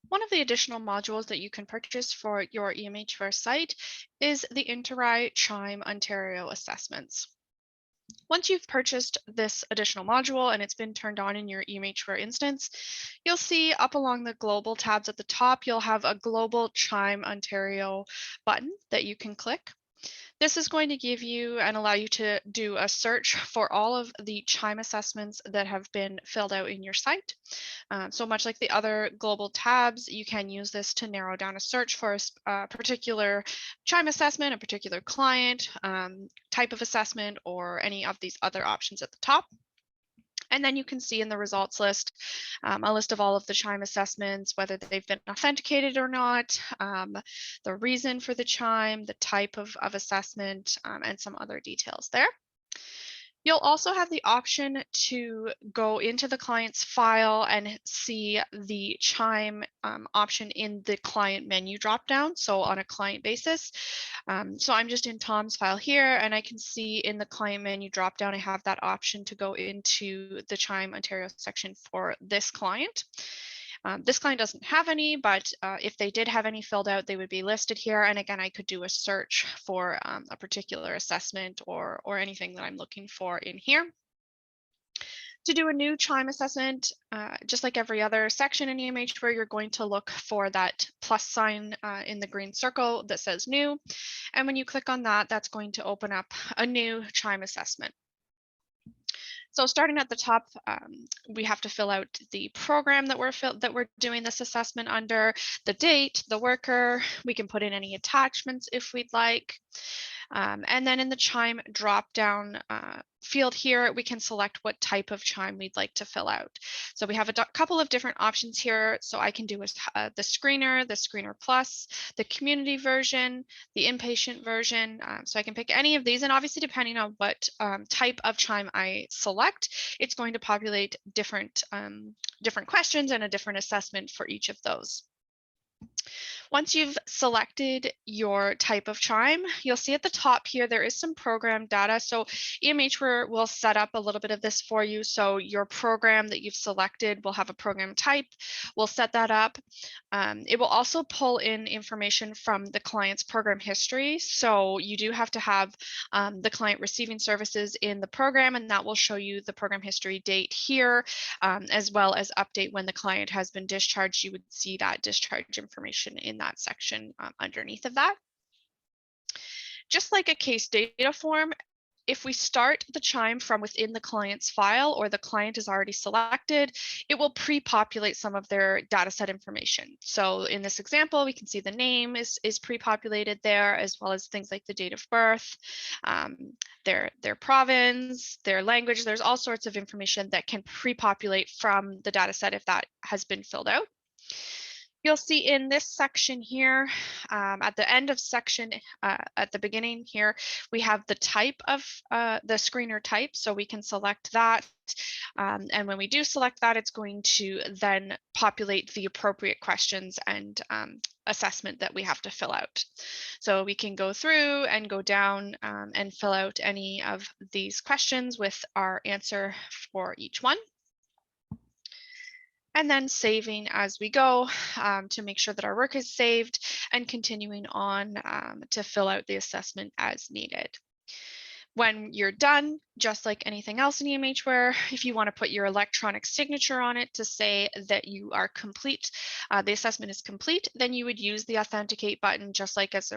One of the additional modules that you can purchase for your EMHware site is the Interi Chime Ontario assessments. Once you've purchased this additional module and it's been turned on in your EMHware instance, you'll see up along the global tabs at the top, you'll have a global Chime Ontario button that you can click. This is going to give you and allow you to do a search for all of the Chime assessments that have been filled out in your site. So much like the other global tabs, you can use this to narrow down a search for a particular Chime assessment, a particular client, type of assessment, or any of these other options at the top. And then you can see in the results list a list of all of the Chime assessments, whether they've been authenticated or not, the reason for the Chime, the type of assessment, and some other details there. You'll also have the option to go into the client's file and see the Chime option in the client menu dropdown, so on a client basis. So I'm just in Tom's file here, and I can see in the client menu dropdown, I have that option to go into the Chime Ontario section for this client. This client doesn't have any, but if they did have any filled out, they would be listed here. And again, I could do a search for a particular assessment or anything that I'm looking for in here. To do a new Chime assessment, just like every other section in EMHware, you're going to look for that plus sign in the green circle that says new. And when you click on that, that's going to open up a new Chime assessment. So starting at the top, we have to fill out the program that we're doing this assessment under, the date, the worker. We can put in any attachments if we'd like. And then in the Chime drop-down field here, we can select what type of Chime we'd like to fill out. So we have a couple of different options here. So I can do the Screener Plus, the community version, the inpatient version. So I can pick any of these, and obviously depending on what type of Chime I select, it's going to populate different questions and a different assessment for each of those. Once you've selected your type of Chime, you'll see at the top here, there is some program data. So EMHware will set up a little bit of this for you. So your program that you've selected will have a program type. We'll set that up. It will also pull in information from the client's program history. So you do have to have the client receiving services in the program, and that will show you the program history date here, as well as update when the client has been discharged. You would see that discharge information in that section underneath of that. Just like a case data form, if we start the Chime from within the client's file or the client is already selected, it will pre-populate some of their data set information. So in this example, we can see the name is pre-populated there, as well as things like the date of birth, their province, their language. There's all sorts of information that can pre-populate from the data set if that has been filled out. You'll see in this section here, at the end of section, at the beginning here, we have the type of the screener type, so we can select that. And when we do select that, it's going to then populate the appropriate questions and assessment that we have to fill out. So we can go through and go down and fill out any of these questions with our answer for each one. And then saving as we go to make sure that our work is saved and continuing on to fill out the assessment as needed. When you're done, just like anything else in EMHware, if you want to put your electronic signature on it to say that you are complete, the assessment is complete, then you would use the authenticate button, just like as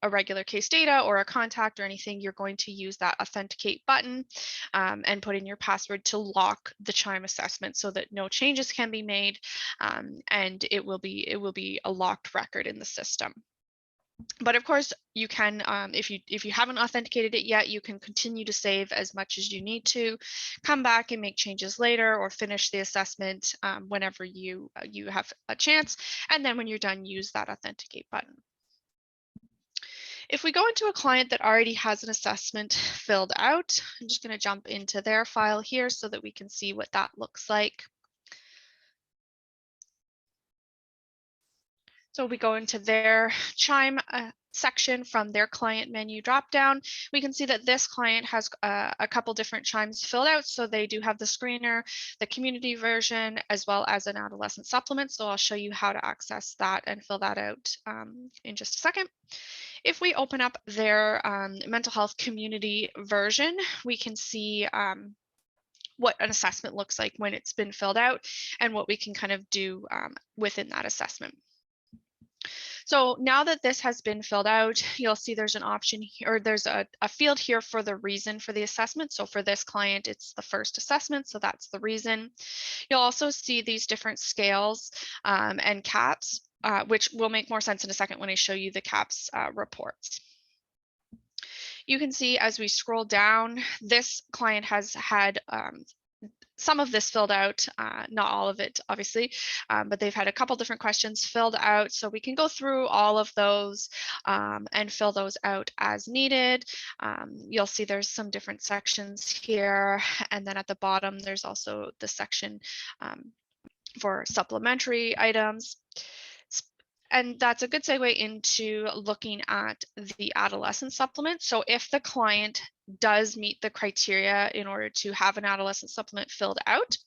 a regular case data or a contact or anything. You're going to use that authenticate button and put in your password to lock the Chime assessment so that no changes can be made, and it will be a locked record in the system. But of course, you can, if you haven't authenticated it yet, you can continue to save as much as you need to, come back and make changes later, or finish the assessment whenever you have a chance. And then when you're done, use that authenticate button. If we go into a client that already has an assessment filled out, I'm just going to jump into their file here so that we can see what that looks like. So we go into their Chime section from their client menu dropdown. We can see that this client has a couple different chimes filled out. So they do have the screener, the community version, as well as an adolescent supplement. So I'll show you how to access that and fill that out in just a second. If we open up their mental health community version, we can see what an assessment looks like when it's been filled out and what we can kind of do within that assessment. So now that this has been filled out, you'll see there's an option here, or there's a field here for the reason for the assessment. So for this client, it's the first assessment, so that's the reason. You'll also see these different scales and caps, which will make more sense in a second when I show you the caps reports. You can see as we scroll down, this client has had some of this filled out, not all of it, obviously, but they've had a couple different questions filled out. So we can go through all of those and fill those out as needed. You'll see there's some different sections here. And then at the bottom, there's also the section for supplementary items. And that's a good segue into looking at the adolescent supplement. So if the client does meet the criteria in order to have an adolescent supplement filled out,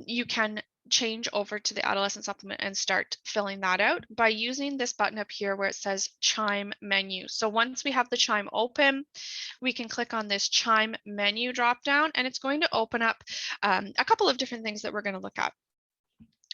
you can change over to the adolescent supplement and start filling that out by using this button up here where it says Chime menu. So once we have the Chime open, we can click on this Chime menu drop down, and it's going to open up a couple of different things that we're going to look at.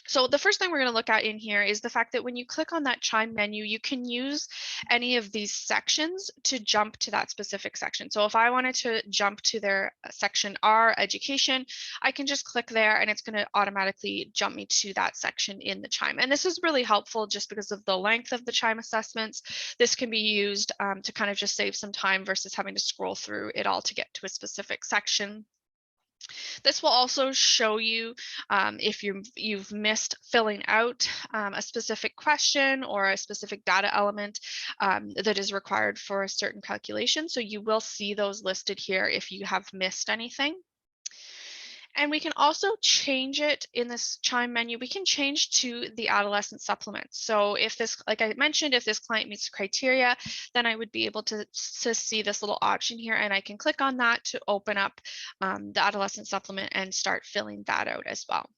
So the first thing we're going to look at in here is the fact that when you click on that Chime menu, you can use any of these sections to jump to that specific section. So if I wanted to jump to their section R, education, I can just click there and it's going to automatically jump me to that section in the Chime. And this is really helpful just because of the length of the Chime assessments. This can be used to kind of just save some time versus having to scroll through it all to get to a specific section. This will also show you if you've missed filling out a specific question or a specific data element that is required for a certain calculation. So you will see those listed here if you have missed anything. And we can also change it in this Chime menu. We can change to the adolescent supplement. So if this, like I mentioned, if this client meets the criteria, then I would be able to see this little option here, and I can click on that to open up the adolescent supplement and start filling that out as well.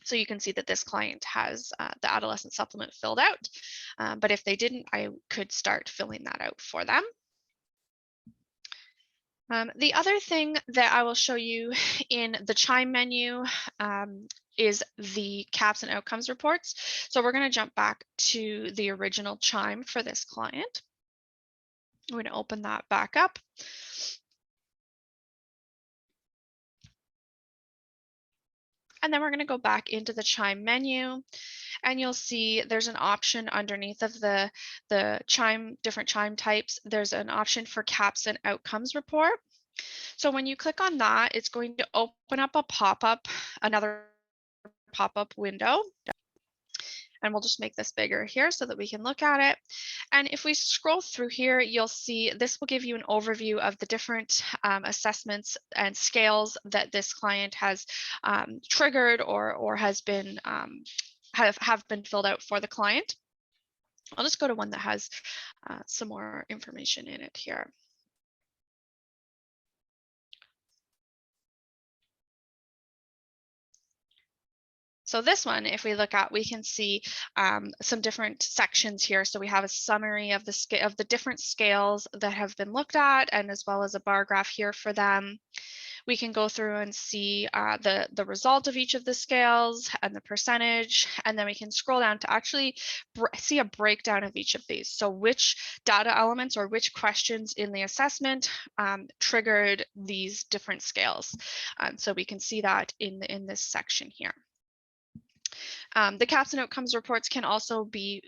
So you can see that this client has the adolescent supplement filled out, but if they didn't, I could start filling that out for them. The other thing that I will show you in the Chime menu is the caps and outcomes reports. So we're going to jump back to the original Chime for this client. We're going to open that back up. And then we're going to go back into the Chime menu, and you'll see there's an option underneath of the Chime, different Chime types. There's an option for caps and outcomes report. So when you click on that, it's going to open up a pop-up, another pop-up window. And we'll just make this bigger here so that we can look at it. And if we scroll through here, you'll see this will give you an overview of the different assessments and scales that this client has triggered or has been have been filled out for the client. I'll just go to one that has some more information in it here. So this one, if we look at, we can see some different sections here. So we have a summary of the different scales that have been looked at, and as well as a bar graph here for them. We can go through and see the result of each of the scales and the percentage, and then we can scroll down to actually see a breakdown of each of these. So which data elements or which questions in the assessment triggered these different scales. So we can see that in this section here. The caps and outcomes reports can also be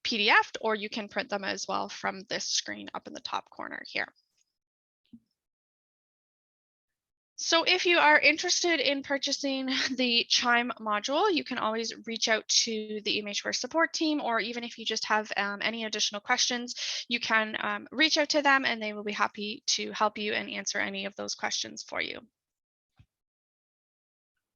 PDF'd, or you can print them as well from this screen up in the top corner here. So if you are interested in purchasing the Chime module, you can always reach out to the Imageware support team, or even if you just have any additional questions, you can reach out to them and they will be happy to help you and answer any of those questions for you.